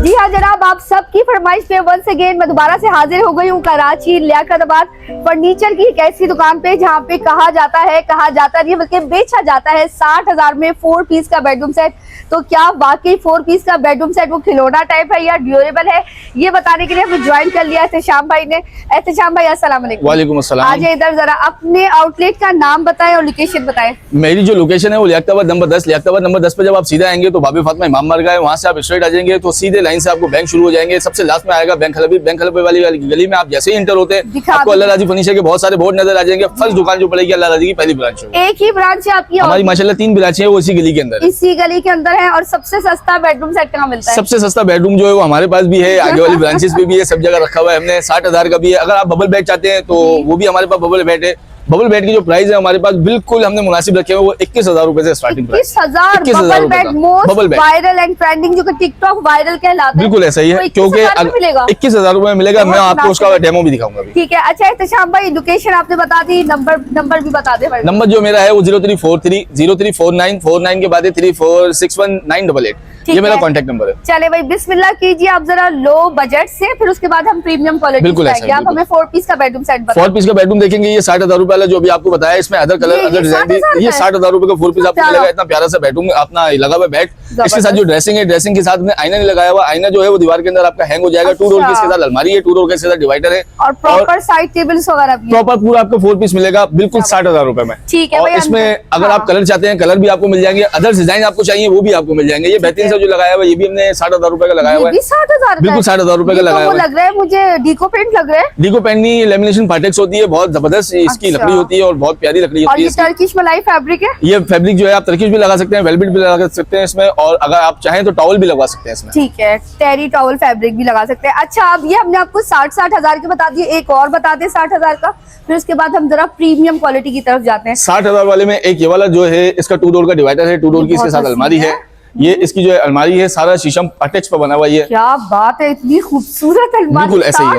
जी हाँ जनाब, आप सबकी फरमाइश पे वंस अगेन मैं दोबारा से हाजिर हो गई हूँ कराची लियाकताबाद फर्नीचर की एक ऐसी दुकान पे जहाँ पे कहा जाता नहीं बल्कि बेचा जाता है 60,000 में 4 पीस का बेडरूम सेट। तो क्या वाकई 4 पीस का बेडरूम सेट वो खिलौना टाइप है या ड्यूरेबल है, ये बताने के लिए हमें ज्वाइन कर लिया एहतशाम भाई ने। एहतशाम भाई अस्सलाम वालेकुम। वालेकुम अस्सलाम। आज इधर जरा अपने आउटलेट का नाम बताएं और लोकेशन बताएं। मेरी जो लोकेशन है वो लियाकताबाद नंबर 10। लियाकताबाद नंबर 10 पे जब आप सीधे आएंगे तो भाभी फातिमा इमाम बारगाह है, वहाँ से आप स्ट्रेट आ जाएंगे तो सीधे लाइन से आपको बैंक शुरू हो जाएंगे। सबसे लास्ट में आएगा बैंक हलबी वाली गली में। आप जैसे ही इंटर होते हैं आपको अल्लाह राजी फर्नीचर के बहुत सारे बोर्ड नजर आ जाएंगे। फर्स्ट दुकान जो पड़ेगी अल्लाह राजी की पहली ब्रांच है। एक ही ब्रांच है आपकी? हमारी माशाल्लाह 3 ब्रांच है, वो इसी गली के अंदर है। और सबसे सस्ता बेडरूम सेट कहाँ मिलता है? सबसे सस्ता बेडरूम जो है वो हमारे पास भी है, आगे वाली ब्रांचेस पे भी है, सब जगह रखा हुआ है हमने। 60,000 का भी है। अगर आप बबल बेड चाहते हैं तो वो भी हमारे पास बबल बेड है। बबल बेड की जो प्राइस है हमारे पास बिल्कुल हमने मुनासिब रखे हुए, वो 21,000 रुपए से starting price. 21,000 bubble bed viral and trending जो कि टिकटॉक वायरल कहलाता है। बिल्कुल ऐसा ही है, क्योंकि 21,000 रुपए में मिलेगा। मैं आपको उसका डेमो भी दिखाऊंगा। ठीक है, अच्छा एहतशाम भाई लोकेशन आपने बता दी, नंबर भी बता दे। नंबर जो मेरा है वो 0343 के बाद 34619888। ये मेरा कांटेक्ट नंबर है। चले भाई बिस्मिल्लाह कीजिए आप जरा लो बजट से, फिर उसके बाद हम प्रीमियम क्वालिटी बिल्कुल आप हमें 4 पीस का बेडरूम सेट बताएं। 4 पीस का बेडरूम देखेंगे, ये 60,000 रुपए वाला जो अभी आपको बताया, इसमें अदर कलर अदर डिजाइन भी। ये 60,000 रुपए का 4 पीस आपको मिलेगा। इतना प्यारा सा बेडरूम अपना लगा हुआ बेड, इसके साथ जो ड्रेसिंग है, ड्रेसिंग के साथ में आईना नहीं लगाया हुआ। आईना जो है वो दीवार के अंदर आपका हैंग हो जाएगा। 2 डोर के इसके साथ अलमारी है, 2 डोर के साथ डिवाइडर है और प्रॉपर साइड टेबल्स वगैरह भी। प्रॉपर पूरा आपको 4 पीस मिलेगा बिल्कुल 60,000 रुपए में। ठीक है। और इसमें अगर आप कलर चाहते हैं कलर भी आपको मिल जाएंगे, अदर डिजाइन आपको चाहिए वो भी आपको मिल जाएंगे। ये बेहतरीन सा जो लगाया हुआ है ये भी हमने 60,000 रुपए का लगाया हुआ है। 60,000 बिल्कुल 60,000 रुपए का लगाया हुआ है। लग रहा है मुझे डीको पेंट लग रहा है। डीको पेंट नहीं, लेमिनेशन पार्टेक्स होती है, बहुत जबरदस्त इसकी लकड़ी होती है और बहुत प्यारी लकड़ी होती है। और ये टर्किश मलाई फैब्रिक है। ये फैब्रिक जो है आप टर्किश भी लगा सकते हैं, वेलवेट भी लगा सकते हैं इसमें, और अगर आप चाहें तो टॉवल भी लगवा सकते हैं इसमें। ठीक है, टेरी टॉवल फैब्रिक भी लगा सकते हैं। अच्छा अब ये हमने आपको 60,000 के बता दिए, एक और बता दें 60,000 का, फिर उसके बाद हम जरा प्रीमियम क्वालिटी की तरफ जाते हैं। 60,000 वाले में एक ये वाला जो है, इसका 2 डोर का डिवाइडर है, 2 डोर की इसके साथ अलमारी है। ये इसकी जो अलमारी है सारा शीशम अटैच पर बना हुआ है। क्या बात है, इतनी खूबसूरत अलमारी। बिल्कुल ऐसे ही है।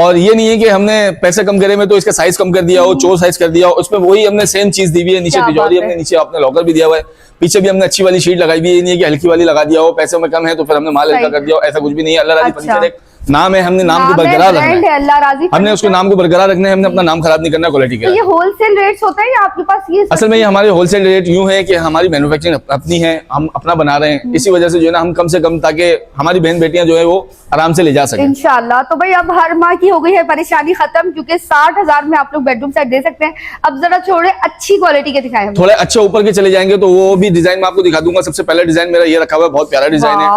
और ये नहीं है कि हमने पैसे कम करे में तो इसका साइज कम कर दिया हो, 4 साइज कर दिया हो, उसमें वही हमने सेम चीज दी हुई है। नीचे तिजोरी हमने, नीचे आपने लॉकर भी दिया हुआ है, पीछे भी हमने अच्छी वाली शीट लगाई हुई है। ये नहीं है कि हल्की वाली लगा दिया हो, पैसे में कम है तो फिर हमने माल हल्का कर दिया हो, ऐसा कुछ भी नहीं है। अल्लाह राजी फर्नीचर एक नाम है, हमने नाम को बरकरार रखना है। हमने उसके नाम को बरकरार रखना है, हमने अपना नाम खराब नहीं करना क्वालिटी का। तो ये होलसेल रेट्स होते हैं या आपके पास ये? असल में ये हमारे होलसेल रेट यूं है कि हमारी मैन्युफैक्चरिंग अपनी है, हम अपना बना रहे हैं, इसी वजह से जो है ना हम कम से कम, ताकि हमारी बहन बेटियां जो है वो आराम से ले जा सके इंशाल्लाह। तो भाई अब हर माह की हो गई है परेशानी खत्म, क्योंकि 60,000 में आप लोग बेडरूम सेट दे सकते हैं। अब जरा थोड़े अच्छी क्वालिटी के दिखाएं। थोड़े अच्छे ऊपर के चले जाएंगे तो वो भी डिजाइन मैं आपको दिखा दूंगा। सबसे पहला डिजाइन मेरा ये रखा हुआ है, बहुत प्यारा डिजाइन है।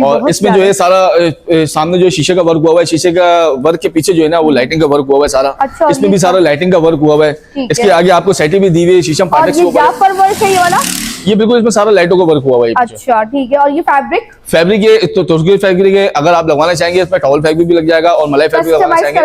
और इसमें जो है सारा सामने जो शीशे का वर्क हुआ हुआ है, शीशे का वर्क के पीछे जो है ना वो लाइटिंग का वर्क हुआ हुआ है सारा। अच्छा, इसमें भी सारा लाइटिंग का वर्क हुआ हुआ है। इसके आगे आपको सेटी भी दी हुई है शीशम पार्टेक्स के ऊपर। ये बिल्कुल इसमें सारा लाइटों का वर्क हुआ हुआ है। अच्छा ठीक है। और ये फैब्रिक ये तो तुर्की फैब्रिक है। अगर आप लगवाना चाहेंगे इसमें टॉवल फैब्रिक भी लग जाएगा और मलाई फैब्रिक लगवाना चाहेंगे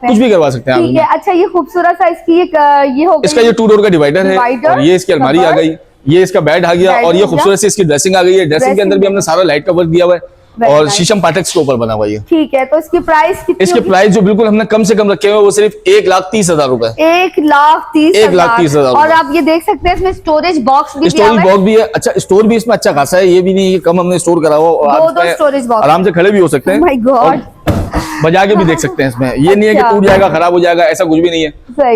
कुछ भी करवा सकते हैं। ठीक है। अच्छा ये खूबसूरत सा इसकी ये हो गई, इसका ये 2 डोर का डिवाइडर है और ये इसकी अलमारी आ गई, ये इसका बेड आ गया और ये खूबसूरत सी इसकी ड्रेसिंग आ गई है। ड्रेसिंग के अंदर भी हमने सारा लाइट का वर्क दिया हुआ है और शीशम पार्टेक्स के ऊपर बना हुआ है। ठीक है। तो इसकी प्राइस कितनी? इसके प्राइस जो बिल्कुल हमने कम से कम रखे हुए वो सिर्फ 1,30,000 रुपए। 1,30,000। और आप ये देख सकते हैं इसमें स्टोरेज बॉक्स भी है। अच्छा स्टोर भी इसमें अच्छा खासा है, ये भी नहीं कम हमने स्टोर करा हुआ और स्टोरेज बॉक्स आराम से खड़े भी हो सकते हैं। माय गॉड, बजा के भी देख सकते हैं इसमें। ये नहीं है कि टूट जाएगा खराब हो जाएगा, ऐसा कुछ भी नहीं है।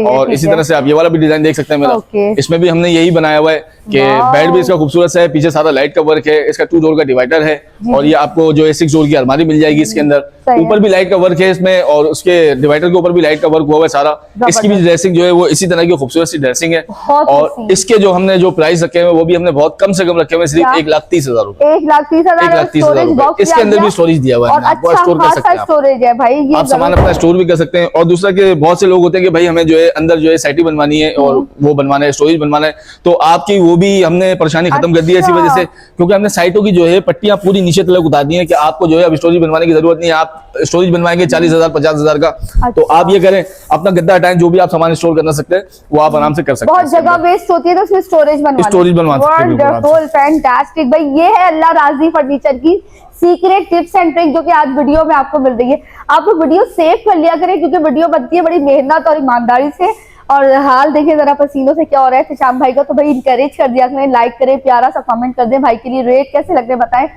और इसी तरह से आप ये वाला भी डिजाइन देख सकते हैं मेरा। इसमें भी हमने यही बनाया हुआ है कि बेड भी इसका खूबसूरत है, पीछे सारा लाइट का वर्क है, इसका 2 डोर का डिवाइडर है और ये आपको जो है 6 डोर की अलमारी मिल जाएगी इसके अंदर। ऊपर भी लाइट का वर्क है इसमें और उसके डिवाइडर के ऊपर भी लाइट का वर्क हुआ है सारा। इसकी भी ड्रेसिंग जो है वो इसी तरह की खूबसूरत सी ड्रेसिंग है। और इसके जो हमने जो प्राइस रखे हुए वो भी हमने बहुत कम से कम रखे हुए, सिर्फ 1,30,000 रुपए। 1,30,000 रुपए। इसके अंदर भी स्टोरेज दिया हुआ है, आप स्टोर कर सकते हैं। स्टोरेज है भाई, आप सामान अपना स्टोर भी कर सकते हैं। और दूसरा कि बहुत से लोग होते हैं कि भाई हमें जो है अंदर जो है सेटी बनवानी है और वो बनवाना है, स्टोरेज बनवाना है, तो आपकी वो भी हमने परेशानी खत्म कर दी है इसी वजह से, क्योंकि हमने साइटों की जो है पट्टियां पूरी नीचे तक उतार दी है कि आपको जो है अब स्टोरेज बनवाने की जरूरत नहीं है। आप स्टोरेज बनवाएंगे 40,000 50,000 का, तो आप ये करें अपना गद्दा हटाएं, जो भी आप सामान स्टोर करना सकते हैं वो आप आराम से कर सकते हैं। बहुत जगह वेस्ट होती है तो उसमें स्टोरेज बनवा वंडरफुल फैंटास्टिक। भाई ये है अल्लाह राजी फर्नीचर की सीक्रेट टिप्स एंड ट्रिक जो कि आज वीडियो में आपको मिल रही है। आप वीडियो सेव कर लिया करें क्योंकि वीडियो बनती है बड़ी मेहनत और ईमानदारी से। और हाल देखें जरा पसीनों से क्या हो रहा है एहतशाम भाई का, तो भाई इनकरेज कर दिया करें, लाइक करें, प्यारा सा कमेंट कर दें, भाई के लिए रेट कैसे लग रहे बताएं।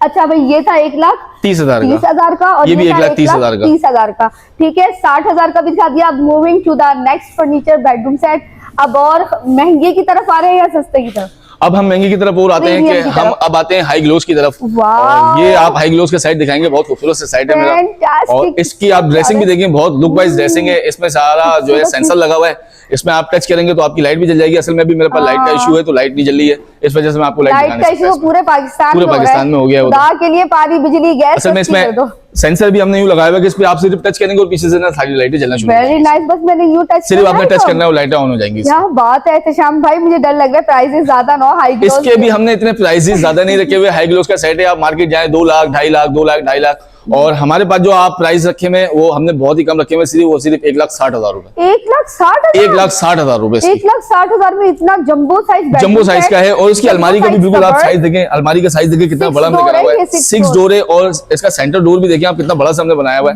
अच्छा भाई ये था 1,00,000 30,000 का, 30,000 का, और ये भी 1,30,000 का, 30,000 का। ठीक है, 60,000 का भी दिखा दिया। अब moving to the next furniture bedroom set. अब और महंगे की तरफ आ रहे हैं या सस्ते की तरफ? अब हम महंगे की तरफ और आते हैं कि हम अब आते हैं हाई ग्लोस की तरफ। और ये आप हाई ग्लोस का साइड दिखाएंगे, बहुत खूबसूरत से साइड है मेरा। और इसकी आप ड्रेसिंग भी देखिए, बहुत लुक वाइज ड्रेसिंग है। इसमें सारा जो है सेंसर लगा हुआ है, इसमें आप टच करेंगे तो आपकी लाइट भी जल जाएगी। असल में भी मेरे पास लाइट का इशू है, तो लाइट नहीं जल रही है, इस वजह से मैं आपको लाइट का इशू पूरे पाकिस्तान में हो गया है। खुदा के लिए पानी बिजली गैस असल में इसमें सेंसर भी हमने यूं लगाया हुआ है कि इस पे आप सिर्फ टच करेंगे और पीछे से ना सारी लाइटें जलना शुरू हो जाएंगी। वेरी नाइस, बस मैंने यूं टच सिर्फ आपने टच करना है और लाइटें ऑन हो जाएंगी। क्या बात है एहतशाम भाई, मुझे डर लग रहा है प्राइसेस ज्यादा ना हो हाई ग्लोस इसके भी हमने इतने प्राइसेस ज्यादा नहीं रखे हुए। हाई ग्लोस का सेट है, आप मार्केट जाए 2 लाख 2.5 लाख 2 लाख 2.5 लाख, और हमारे पास जो आप प्राइस रखे में वो हमने बहुत ही कम रखे में, सिर्फ 1,60,000 रुपए। 1,60,000? 1,60,000 रुपए। 1,60,000 में इतना जंबो साइज का है। और इसकी अलमारी का भी बिल्कुल आप साइज देखें, अलमारी का साइज देखें कितना बड़ा हमने करा हुआ है। 6 डोर है, और इसका सेंटर डोर भी देखें आप कितना बड़ा हमने बनाया हुआ है।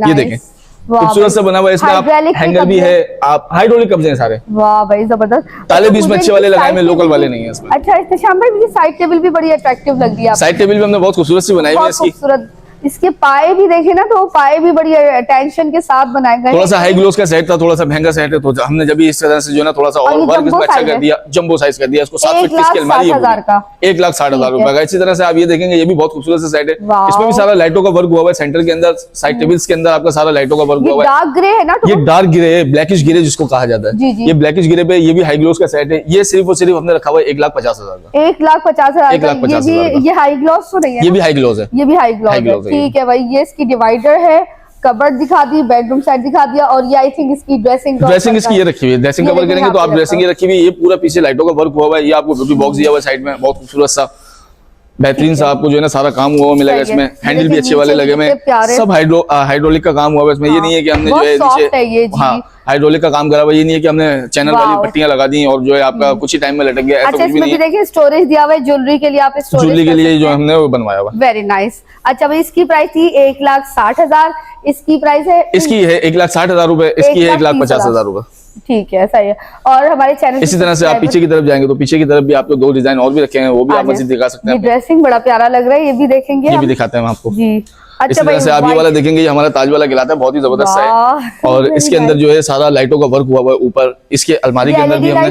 ये देखें खूबसूरत से बना हुआ है। इसमें आप हैंगर भी है, आप हाइड्रोलिक कब्जे हैं सारे। वाह भाई जबरदस्त। ताले बीच में अच्छे वाले लगाए हैं, लोकल वाले नहीं है इसमें। अच्छा इस्तेशाम भाई, मुझे साइड टेबल भी बड़ी अट्रैक्टिव लग रही है। साइड टेबल भी हमने बहुत खूबसूरत सी बनाई हुई है इसकी। इसके पाए भी देखे ना, तो पाए भी बड़ी अटेंशन के साथ बनाए गए। थोड़ा सा हाई ग्लोस का सेट था, थोड़ा सा महंगा सेट है, तो हमने जब इस तरह से जो ना थोड़ा सा और वर्क इसमें अच्छा कर दिया, जंबो साइज कर दिया इसको। 7 फीट की अलमारी है, 1,60,000 रुपए का। इसी तरह से आप ये देखेंगे, ये भी बहुत खूबसूरत से सेट है। इसमें भी सारा लाइटों का वर्क हुआ हुआ है। सेंटर के अंदर साइड टेबल्स के अंदर आपका सारा लाइटों का वर्क हुआ हुआ है। डार्क ग्रे है ना? ये डार्क ग्रे है, ब्लैकिश ग्रे जिसको कहा जाता है। ये ब्लैकिश ग्रे पे ये भी हाई ग्लोस का सेट है। ये सिर्फ और सिर्फ हमने रखा हुआ है 1,50,000 का। 1,50,000। ये हाई ग्लोस तो नहीं है? ये भी हाई ग्लोस है, ये भी हाई ग्लोस है। ठीक है भाई, ये इसकी डिवाइडर है, कबर्ड दिखा दी, बेडरूम सेट दिखा दिया, और ये आई थिंक इसकी ड्रेसिंग इसकी ये रखी हुई है। ड्रेसिंग कवर करेंगे तो आप ड्रेसिंग ये रखी हुई है। ये पूरा पीछे लाइटों का वर्क हुआ हुआ है। ये आपको ब्यूटी बॉक्स दिया हुआ है साइड में, बहुत खूबसूरत सा बेहतरीन सा आपको जो है ना सारा काम हुआ मिलेगा इसमें। हैंडल भी अच्छे वाले लगे हुए, सब हाइड्रोलिक का काम हुआ है इसमें। ये नहीं है कि हमने जो है नीचे हाइड्रोलिक का काम करा हुआ। ये नहीं है कि हमने चैनल वाली पट्टियां लगा दी और जो है आपका कुछ ही टाइम में लटक गया, ऐसा कुछ भी नहीं है। देखिए स्टोरेज दिया हुआ है, ज्वेलरी के लिए आप ज्वेलरी के लिए जो हमने वो बनवाया हुआ। Very nice. अच्छा भाई, इसकी प्राइस थी 1,60,000। इसकी प्राइस है, इसकी है 1,60,000 रुपए, इसकी है 1,50,000 रुपए। ठीक है, सही है। और हमारे चैनल इसी तरह से आप पीछे की तरफ जाएंगे तो पीछे की तरफ भी आपको 2 डिजाइन और भी रखे हैं, वो भी आप मजीद दिखा सकते हैं। ड्रेसिंग बड़ा प्यारा लग रहा है, ये भी देखेंगे, ये भी दिखाते हैं हम आपको जी। अच्छा, इस तरह से आप ये वाला देखेंगे, ये हमारा ताज वाला गिलाता है, बहुत ही जबरदस्त है। और इसके अंदर जो है सारा लाइटों का वर्क हुआ हुआ है ऊपर। इसके अलमारी के अंदर भी हमने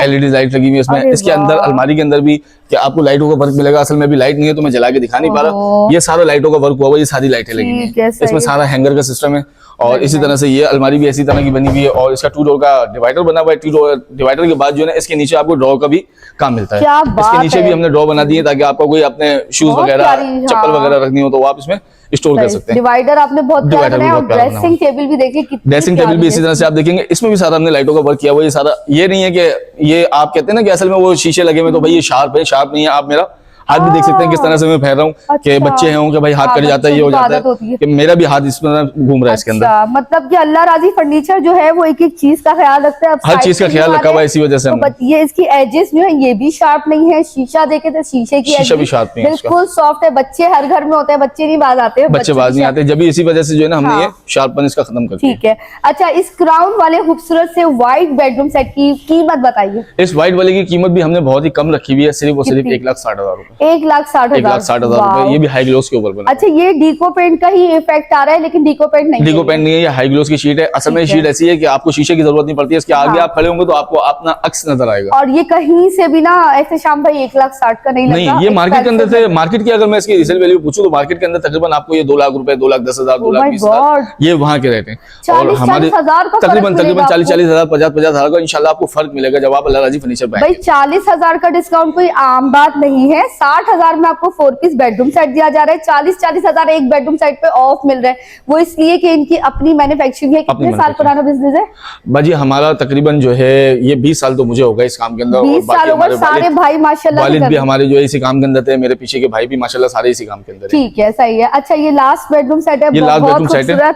LED लाइट लगी हुई है इसमें। इसके अंदर अलमारी के अंदर भी कि आपको लाइटों का वर्क मिलेगा। असल में भी लाइट नहीं है तो मैं जला के दिखा नहीं पा रहा। ये सारा लाइटों का वर्क हुआ हुआ है, ये सारी लाइटें लगी हुई है इसमें, सारा हैंगर का सिस्टम है। और इसी तरह से ये अलमारी भी इसी तरह की बनी हुई है। और इसका 2 डोर का डिवाइडर बना हुआ है। 2 डोर डिवाइडर के बाद जो है ना इसके नीचे आपको ड्रॉ का भी काम मिलता है। इसके नीचे भी हमने ड्रॉ बना दिए ताकि आपको कोई अपने शूज वगैरह, चप्पल वगैरह रखनी हो तो आप इसमें स्टोर कर सकते हैं। डिवाइडर आपने बहुत प्यारा बनाया। और ड्रेसिंग टेबल भी देखिए, ड्रेसिंग टेबल भी इसी तरह से आप देखेंगे, इसमें भी सारा हमने लाइटों का वर्क किया हुआ है। ये सारा, ये नहीं है कि ये आप कहते हैं ना कि असल में वो शीशे लगे हुए तो भाई ये शार्प है, शार्प नहीं है। आप मेरा हाथ भी देख सकते हैं किस तरह से मैं फेर रहा हूँ कि बच्चे हैं कि भाई हाथ कट जाता है, ये हो जाता है कि मेरा भी हाथ इसमें घूम रहा है इसके अंदर। मतलब कि अल्लाह राजी फर्नीचर जो है वो एक एक चीज का ख्याल रखता है। हर चीज का ख्याल रखा हुआ है, इसी वजह से ये इसकी एजेस जो है ये भी शार्प नहीं है। शीशा देखे तो शीशे की शीशा भी शार्प नहीं है, बिल्कुल सॉफ्ट है। बच्चे हर घर में होते हैं, बच्चे नहीं बाज आते, बच्चे बाज नहीं आते, जब भी इसी वजह से जो है ना हमने ये शार्पन इसका खत्म कर दिया। ठीक है। अच्छा, इस क्राउन वाले खूबसूरत से व्हाइट बेडरूम सेट की कीमत बताइए। इस व्हाइट वाले की कीमत भी हमने बहुत ही कम रखी हुई है, सिर्फ और सिर्फ 1,60,000 रुपए। 1,60,000 रुपए। ये भी हाई ग्लोस के ऊपर बना। अच्छा, ये डीको पेंट का ही इफेक्ट आ रहा है, लेकिन डीको पेंट नहीं है। डीको पेंट नहीं है, ये हाई ग्लोस की शीट है। असल में शीट ऐसी है कि आपको शीशे की जरूरत नहीं पड़ती है। इसके आगे आप खड़े होंगे तो आपको अपना अक्स नजर आएगा। और ये कहीं से भी ना एहतशाम भाई 1,60,000 का नहीं नहीं, ये मार्केट के अंदर से, मार्केट की अगर मैं इसकी रीसेल वैल्यू पूछूं तो मार्केट के अंदर तकरीबन आपको ये 2 लाख रुपए, 2,10,000, 2,20,000 ये वहाँ के रेट हैं। और हमारे तकरीबन 40,000, 50,000 का इंशाल्लाह आपको फर्क मिलेगा जब आप अल्लाह राजी फर्नीचर पे। भाई 40,000 का डिस्काउंट कोई आम बात नहीं है। 60,000 में आपको 4 पीस बेडरूम सेट दिया जा रहा है। 40,000 एक बेडरूम सेट पे ऑफ मिल रहा है। वो इसलिए कि इनकी अपनी मैन्युफैक्चरिंग है। कितने साल पुराना बिजनेस है बाजी? हमारा तकरीबन जो है ये 20 साल तो मुझे हो गए इस काम के अंदर। 20 साल हो गए। सारे भाई माशाल्लाह, वालिद भी हमारे जो है इसी काम के अंदर थे, मेरे पीछे के भाई भी माशाल्लाह सारे इसी काम के अंदर। ठीक है, सही है। अच्छा, ये लास्ट बेडरूम सेट है, ये लास्ट बेडरूम सेट है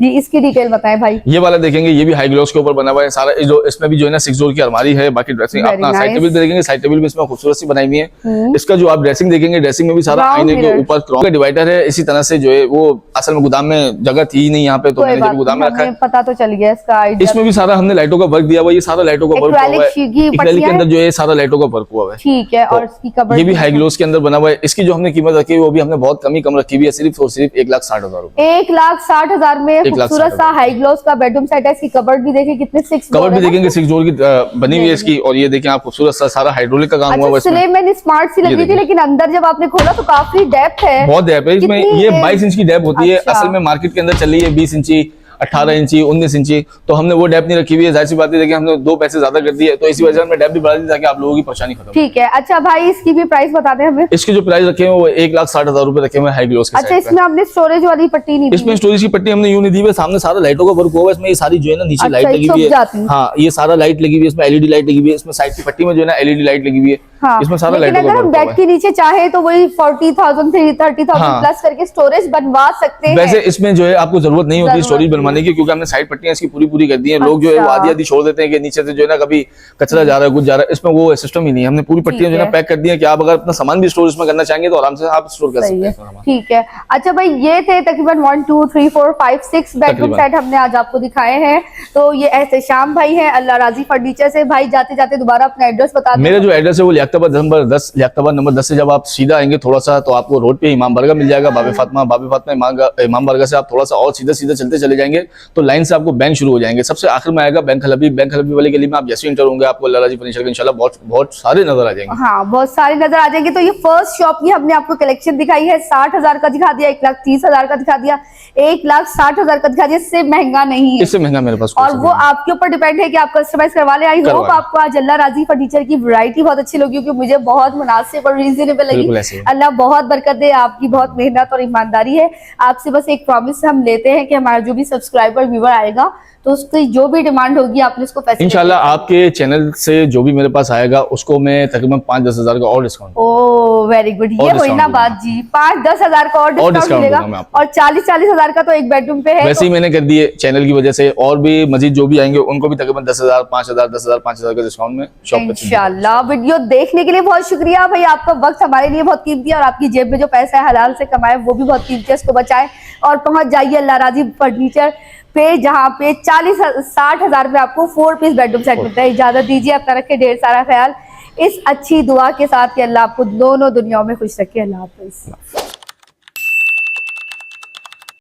जी। इसकी डिटेल बताएं भाई। ये वाला देखेंगे, ये भी हाई ग्लोस के ऊपर बना हुआ है सारा। इसमें भी जो है ना 6 डोर की अलमारी है। बाकी ड्रेसिंग अपना साइड टेबल देखेंगे, साइड टेबल भी इसमें खूबसूरत सी बनाई हुई है। इसका जो जो आप ड्रेसिंग देखेंगे, ड्रेसिंग में भी सारा आईने के ऊपर का डिवाइडर है। इसी तरह से जो है वो असल में गोदाम में जगह थी ही नहीं यहाँ पे, तो मैंने जब गोदाम में रखा है, पता तो चल गया इसका आइडिया। इसमें भी सारा हमने लाइटों का वर्क दिया हुआ है, ये सारा लाइटों का वर्क हुआ है, एक्रेलिक के अंदर जो है सारा लाइटों का वर्क हुआ है। ठीक है। और इसकी कबर्ड ये भी हाई ग्लोस के अंदर बना हुआ है। इसकी जो हमने कीमत रखी है वो भी हमने बहुत कम रखी हुई है, सिर्फ और सिर्फ 1,60,000 रुपए। 1,60,000 में खूबसूरत सा हाई ग्लोस का बेडरूम सेट है। इसकी कबर्ड भी देखिए कितने 6 कबर्ड भी देखेंगे 6 डोर की बनी हुई है इसकी। और ये देखिए आप खूबसूरत सा सारा हाइड्रोलिक का काम हुआ है इसमें। मैंने स्मार्ट सी लगी थी, लेकिन अंदर जब आपने खोला तो काफी डेप्थ है, बहुत डेप्थ है इसमें। ये 22 इंच की डेप्थ होती है। असल में मार्केट के अंदर चल रही है 20 इंची, 18 इंची, 19 इंची, तो हमने वो डेप्थ नहीं रखी हुई है। जाहिर सी बात है, देखिए हमने 2 पैसे ज्यादा कर दिए, तो इसी वजह से हमने डेप्थ भी बढ़ा दी ताकि आप लोगों की परेशानी खत्म। ठीक है। अच्छा भाई, इसकी भी प्राइस बता दें हमें। इसके जो प्राइस रखे हैं वो 1,60,000 रुपए रखे हुए हाई ग्लोस के। अच्छा, इसमें आपने स्टोरेज वाली पट्टी नहीं दी? इसमें स्टोरेज की पट्टी हमने यूं नहीं दी है, सामने सारा लाइटों का वर्क हुआ है इसमें। ये सारी जो है ना नीचे लाइट लगी हुई है। हाँ, ये सारा लाइट लगी हुई है इसमें, एलईडी लाइट लगी हुई है इसमें। साइड की पट्टी में जो है ना एलईडी लाइट लगी हुई है। हाँ, इसमें सारा लाइटों का वर्क हुआ है। बेड के नीचे चाहे तो वही 40,000 से 30,000 प्लस करके स्टोरेज बनवा सकते हैं। वैसे इसमें जो है आपको जरूरत नहीं होती स्टोरेज बनवाने की, क्योंकि हमने साइड पट्टियां इसकी पूरी कर दी है। लोग जो है वो आधी छोड़ देते हैं कि नीचे से जो है ना कभी कचरा जा रहा है, कुछ जा रहा है। इसमें वो सिस्टम ही नहीं है। हमने पूरी पट्टियां जो है ना पैक कर दी है कि आप अगर अपना सामान भी स्टोर इसमें करना चाहेंगे तो आराम से आप स्टोर कर सकते हैं। ठीक है। अच्छा भाई, ये थे तकरीबन 1 2 3 4 5 6 बेडरूम सेट हमने आज आपको दिखाए हैं। तो ये एहतेशाम भाई है अल्लाह राजी फर्नीचर से। भाई जाते जाते दोबारा अपना एड्रेस बता दें। मेरा जो एड्रेस है वो लियाकताबाद नंबर 10 से जब आप सीधा आएंगे थोड़ा सा तो आपको रोड पे इमाम बारगाह मिल जाएगा। बाबे फातिमा इमाम बारगाह से आप थोड़ा सा और सीधा चलते चले जाएंगे तो लाइन से आपको बैंक शुरू हो जाएंगे। सबसे आखिर में आएगा बैंक हलबी वाली गली में। आप जैसे इंटर होंगे आपको अल्लाह राजी फर्नीचर के इंशाल्लाह बहुत सारे नजर आ जाएंगे। हाँ, बहुत सारे नजर आ जाएंगे। तो ये फर्स्ट शॉप की हमने आपको कलेक्शन दिखाई है। 60,000 का दिखा दिया, 1,30,000 का दिखा दिया, 1,60,000 का दिखा दिया। इससे महंगा नहीं है, इससे महंगा मेरे पास। और वो आपके ऊपर डिपेंड है कि आप कस्टमाइज करवा ले। आई होप आपको आज अल्लाह राजी फर्नीचर की वैरायटी बहुत अच्छी लगी, क्योंकि मुझे बहुत मुनासिब और रीजनेबल लगी। अल्लाह बहुत बरकत दे, आपकी बहुत मेहनत और ईमानदारी है। आपसे बस एक प्रॉमिस हम लेते हैं कि हमारा जो भी सब्सक्राइबर व्यूअर आएगा तो उसकी जो भी डिमांड होगी आपने उसको इंशाल्लाह आपके चैनल से जो भी मेरे पास आएगा उसको मैं तकरीबन 5-10 हजार का और डिस्काउंट। ओह वेरी गुड, ये हुई ना बात जी। 5-10 हजार का और डिस्काउंट मिलेगा, और 40-40 हजार का तो एक बेडरूम पे है। वैसे ही मैंने कर दिए चैनल की वजह से, और भी मजीद जो भी आएंगे उनको भी तकरीबन 10,000, 5,000, 10,000, 5,000 का डिस्काउंट में शॉप पे। इंशाल्लाह। वीडियो देखने के लिए बहुत शुक्रिया भाई। आपका वक्त हमारे लिए बहुत कीमती है, और आपकी जेब में जो पैसा है हलाल से कमाए वो भी बहुत कीमती है। उसको बचाए और पहुंच जाइए अल्लाह राजी फर्नीचर पे, जहाँ पे 40-60 हजार में आपको 4 पीस बेडरूम सेट मिलता है। इजाजत दीजिए, अपना रखे ढेर सारा ख्याल, इस अच्छी दुआ के साथ कि अल्लाह आपको दोनों दुनियाओं में खुश रखे। अल्लाह हाफिज।